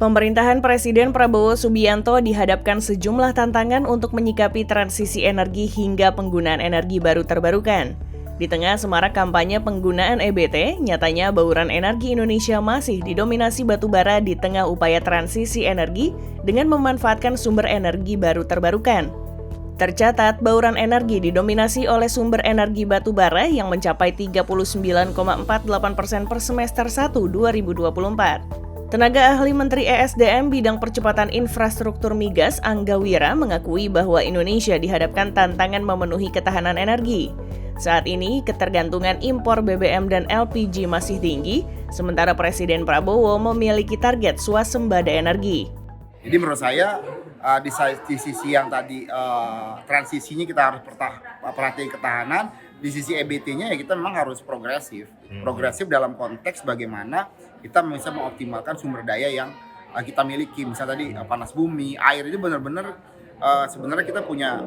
Pemerintahan Presiden Prabowo Subianto dihadapkan sejumlah tantangan untuk menyikapi transisi energi hingga penggunaan energi baru terbarukan. Di tengah semarak kampanye penggunaan EBT, nyatanya bauran energi Indonesia masih didominasi batu bara di tengah upaya transisi energi dengan memanfaatkan sumber energi baru terbarukan. Tercatat, bauran energi didominasi oleh sumber energi batu bara yang mencapai 39,48% per semester 1 2024. Tenaga ahli Menteri ESDM bidang percepatan infrastruktur migas Angga Wira mengakui bahwa Indonesia dihadapkan tantangan memenuhi ketahanan energi. Saat ini, ketergantungan impor BBM dan LPG masih tinggi, sementara Presiden Prabowo memiliki target swasembada energi. Jadi menurut saya di sisi yang tadi transisinya kita harus perhatiin ketahanan, di sisi EBT-nya ya kita memang harus progresif. Progresif dalam konteks bagaimana kita bisa mengoptimalkan sumber daya yang kita miliki. Misalnya tadi panas bumi, air itu benar-benar sebenarnya kita punya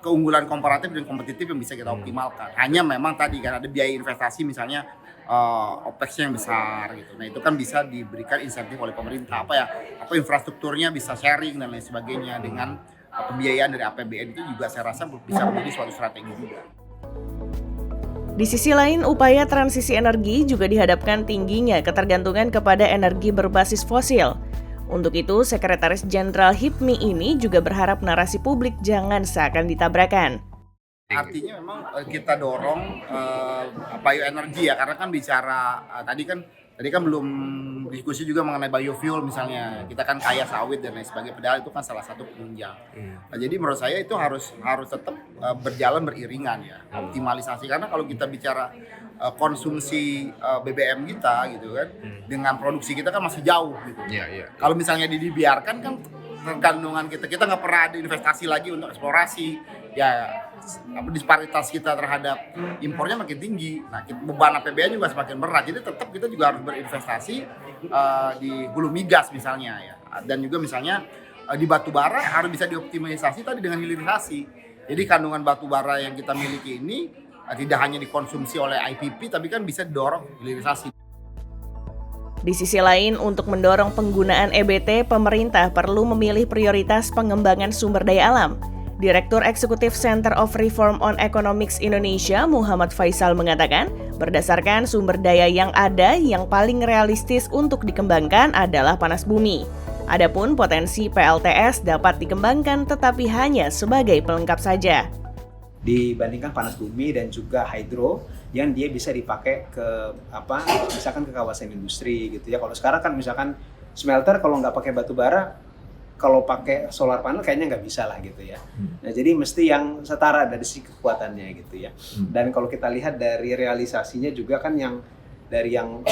keunggulan komparatif dan kompetitif yang bisa kita optimalkan. Hanya memang tadi kan ada biaya investasi misalnya OPEX-nya yang besar gitu. Nah, itu kan bisa diberikan insentif oleh pemerintah apa infrastrukturnya bisa sharing dan lain sebagainya dengan pembiayaan dari APBN itu juga saya rasa bisa menjadi suatu strategi juga. Di sisi lain, upaya transisi energi juga dihadapkan tingginya ketergantungan kepada energi berbasis fosil. Untuk itu, Sekretaris Jenderal HIPMI ini juga berharap narasi publik jangan seakan ditabrakan. Artinya memang kita dorong bioenergi ya, karena kan bicara tadi kan belum diskusi juga mengenai biofuel misalnya. Kita kan kaya sawit dan lain sebagainya, padahal itu kan salah satu penunjang. Nah, jadi menurut saya itu harus tetap berjalan beriringan ya, optimalisasi. Karena kalau kita bicara konsumsi BBM kita gitu kan, dengan produksi kita kan masih jauh gitu. Kalau misalnya dibiarkan kan tergantungan kita nggak pernah ada investasi lagi untuk eksplorasi, ya disparitas kita terhadap impornya makin tinggi. Nah, beban APBN juga semakin berat. Jadi tetap kita juga harus berinvestasi di hulu migas misalnya ya, dan juga misalnya di batu bara harus bisa dioptimalisasi tadi dengan hilirisasi. Jadi kandungan batu bara yang kita miliki ini tidak hanya dikonsumsi oleh IPP, tapi kan bisa didorong hilirisasi. Di sisi lain, untuk mendorong penggunaan EBT, pemerintah perlu memilih prioritas pengembangan sumber daya alam. Direktur Eksekutif Center of Reform on Economics Indonesia, Muhammad Faisal mengatakan, berdasarkan sumber daya yang ada, yang paling realistis untuk dikembangkan adalah panas bumi. Adapun potensi PLTS dapat dikembangkan tetapi hanya sebagai pelengkap saja. Dibandingkan panas bumi dan juga hydro yang dia bisa dipakai ke misalkan ke kawasan industri gitu ya. Kalau sekarang kan misalkan smelter kalau nggak pakai batu bara, kalau pakai solar panel kayaknya nggak bisa lah gitu ya. Nah, jadi mesti yang setara dari sisi kekuatannya gitu ya. Dan kalau kita lihat dari realisasinya juga kan yang dari yang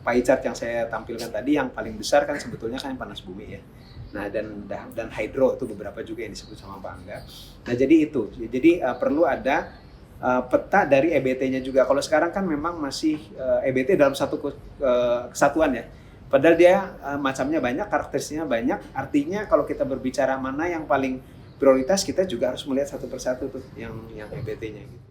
pie chart yang saya tampilkan tadi, yang paling besar kan sebetulnya kan yang panas bumi ya. Nah, dan hydro itu beberapa juga yang disebut sama Pak Angga. Nah, jadi itu. Jadi perlu ada peta dari EBT-nya juga. Kalau sekarang kan memang masih EBT dalam satu kesatuan ya. Padahal dia macamnya banyak, karakteristiknya banyak. Artinya kalau kita berbicara mana yang paling prioritas, kita juga harus melihat satu persatu tuh yang EBT-nya gitu.